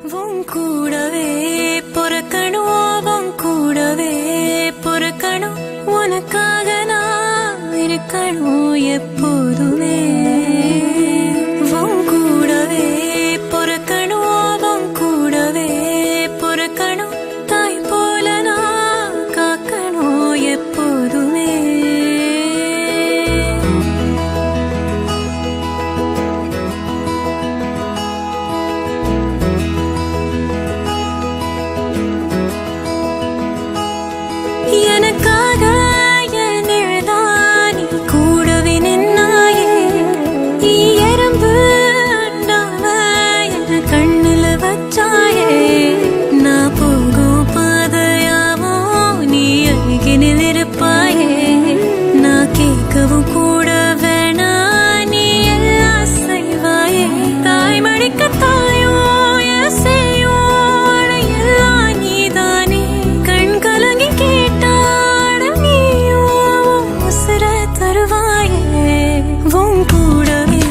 உன் கூடவே பொறுக்கணும், உன் கூடவே பொறுக்கணும், உனக்காக நான் இருக்கணும் எப்போதுமே. உன் கூடவே பொறுக்கணும், உன் கூடவே பொறுக்கணும், தாய் போல நான் காக்கணும் எப்போதுமே. எனக்காக என் நிழலானி கூடவே நின்னாயே, எறும்பு அண்டாம என் கண்ணுல வச்சாயே. நான் போகும் பாதையாவோ நீ அருகினில் இருப்பாயே. நான் கேட்கவும் கூட வேணா நீ எல்லாம் செய்வாயே. தாய் மடிக்க தாயோ எசையோ எல்லாம் நீதானே. கண் கலங்கி கேட்டாட நீயோ உசுர தருவாயே. உன் கூடவே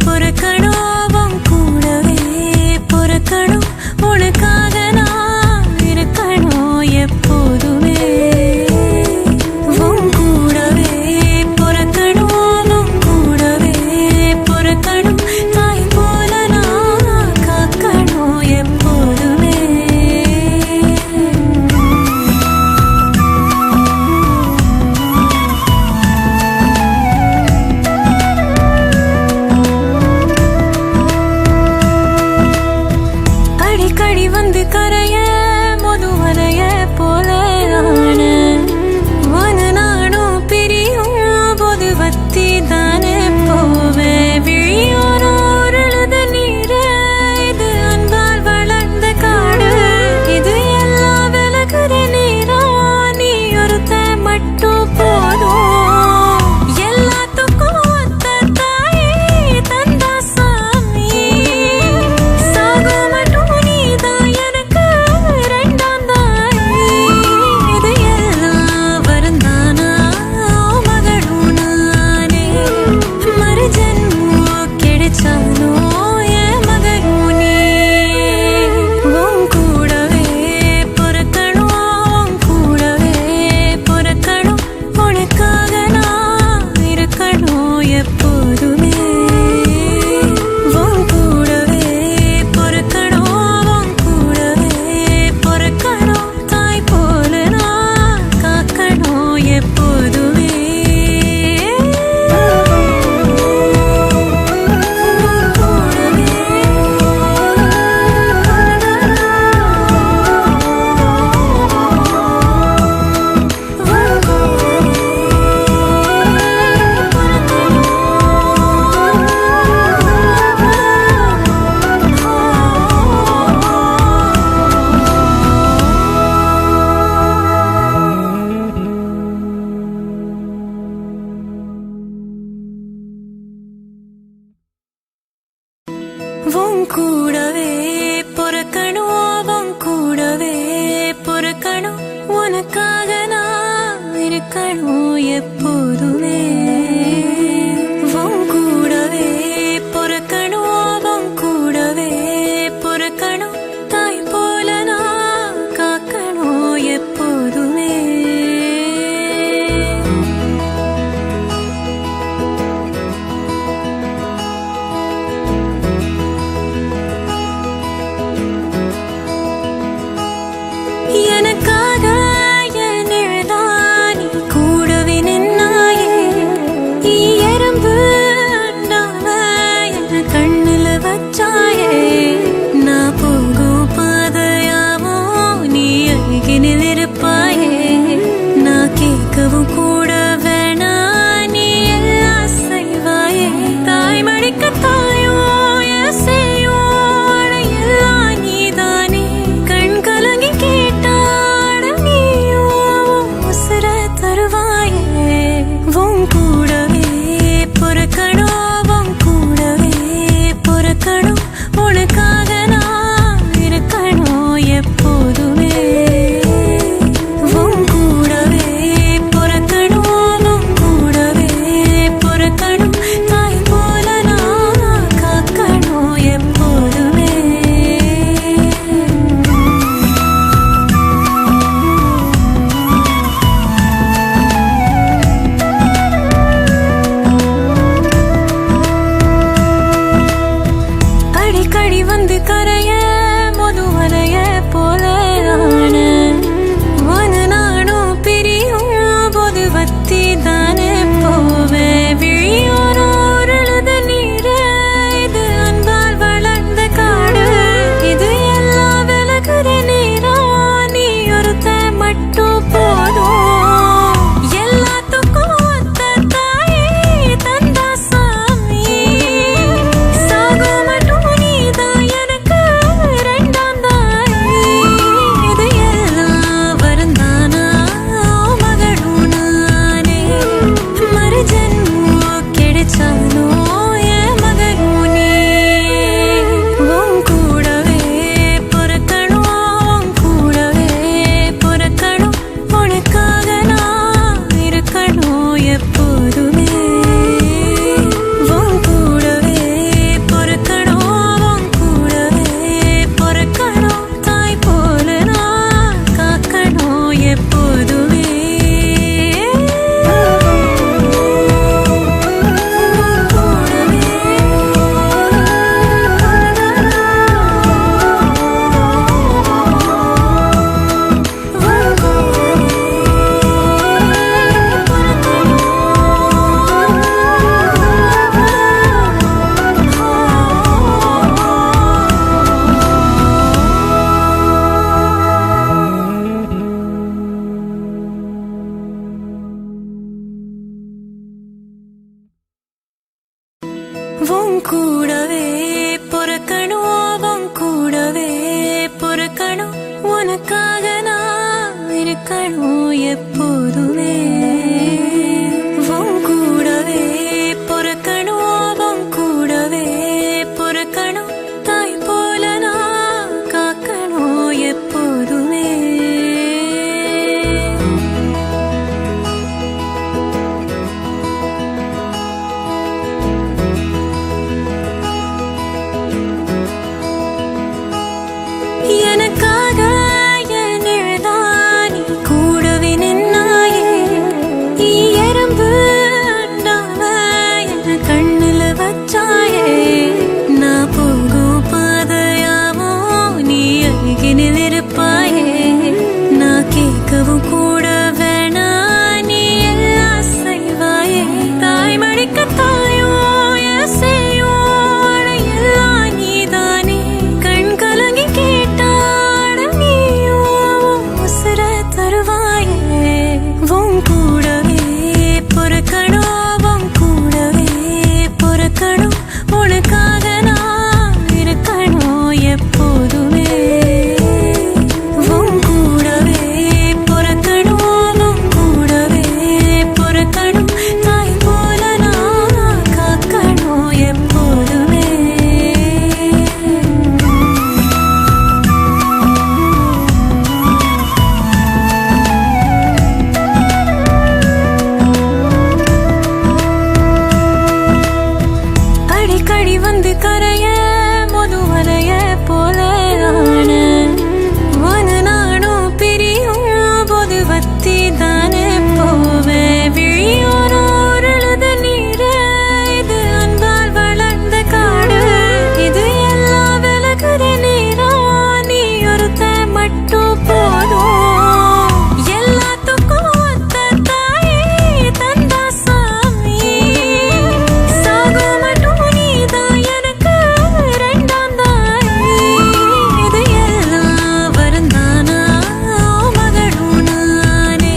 பொறுக்கணும், உன் கூடவே பொறுக்கணும், உனக்காக நான் இருக்கணும் எப்போதுமே. உன் கூடவே பொறுக்கணும், உன் கூடவே பொறுக்கணும், தாய் போல நான் காக்கணும் எப்போதுமே. அடிக்கடி வந்து கரைய முதுவலைய போல ஆன வன நாடும் பிரியும் போது வத்தி தானே போவேன். விழியோரும் உருளுத நீரு, இது அன்பால் வளர்ந்த காடு. இது எல்லாம் விலகுற நீரா, நீ ஒருத்த மட்டும் போதும். எல்லாத்துக்கும் ஒத்த தாயே தந்தா சாமி. சாகும் மட்டும் நீதான் எனக்கு ரெண்டாம் தாயி. இது எல்லாம் வரந்தானா மகளும் நானே. மறு ஜென்மம் கிடைச்சாலும் என் மகளும் நீ. உன் கூடவே பொறுக்கணும், உன் கூடவே பொறுக்கணும், உனக்காக நான் இருக்கணும் எப்போதுமே. உன் கூடவே பொறுக்கணும், உன் கூடவே பொறுக்கணும், தாய் போல நான் காக்கணும் எப்போதுமே. உன் கூடவே பொறுக்கணும், உன் கூடவே பொறுக்கணும், உனக்காக நான் இருக்கணும் எப்போதுமே. உன் கூடவே பொறுக்கணும், உன் கூடவே பொறுக்கணும், தாய் போல நான் காக்கணும் எப்போதுமே. எனக்காக என் நிழலானி கூடவே நின்னாயே, எறும்பு அண்டாம என் கண்ணுல வச்சாயே. நான் போகும் உனக்காக நான் இருக்கணும் எப்போதுமே. உன் கூடவே பொறுக்கணும், உன் கூடவே பொறுக்கணும், தாய் போல நான் காக்கணும் எப்போதுமே. எனக்காக என் நிழல்தான் நீ கூடவே நின்னாயே. நீ எறும்பு அண்டாம என் கண்ணுல வச்சாயே. நான் போகும் பாதையாவோ நீ அருகினில் இருப்பாயே. நான் கேட்கவும் கூட வேணா நீ எல்லாம் செய்வாயே. தாய் மடிக்க தாயோ எசையோ எல்லாம் நீதானே. கண் கலங்கி கேட்டாட நீயோ உசுர தருவாயே. உன் கூடவே பொறுக்கணும், உன் கூடவே பொறுக்கணும், உனக்காக நான் இருக்கணும் எப்போதுமே. உன் கூடவே பொறுக்கணும், உன் கூடவே பொறுக்கணும், தாய் போல நான் காக்கணும் எப்போதுமே. அடிக்கடி வந்து கரைய முதுவலைய போல ஆன உன நானும் பிரியும் போது வத்தி தானே போவேன். விழியோரும் உருளுத நீரு, இது அன்பால் வளர்ந்த காடு. இது எல்லாம் விலகுற நீரா, நீ ஒருத்த மட்டும் போதும். எல்லாத்துக்கும் ஒத்த தாயே தந்தா சாமி. சாகும் மட்டும் நீதான் எனக்கு ரெண்டாம் தாய். இது எல்லாம் வரந்தானா மகளும் நானே.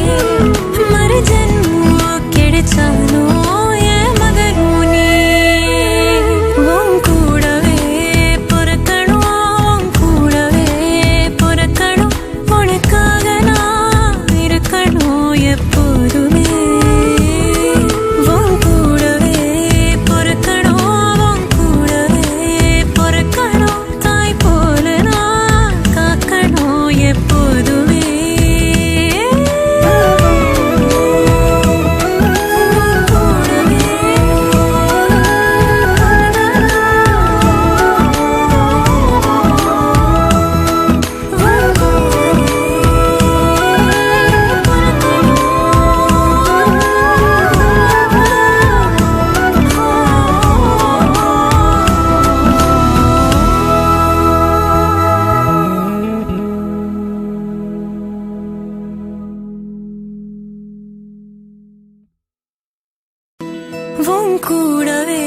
மறு ஜென்மம் கிடைச்சாலும் என் மகனும் நீ. உன் கூடவே பொறுக்கணும், உன் கூடவே பொறுக்கணும், உனக்காக நான் இருக்கணும் எப்போதுமே. உன் கூடவே பொறுக்கணும், உன் கூடவே பொறுக்கணும், தாய் போல நான் காக்கணும் எப்போதுமே. உன் கூடவே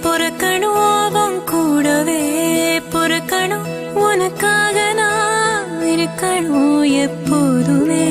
பொறுக்கணும், உன் கூடவே பொறுக்கணும், உனக்காக நான் இருக்கணும் எப்போதுமே.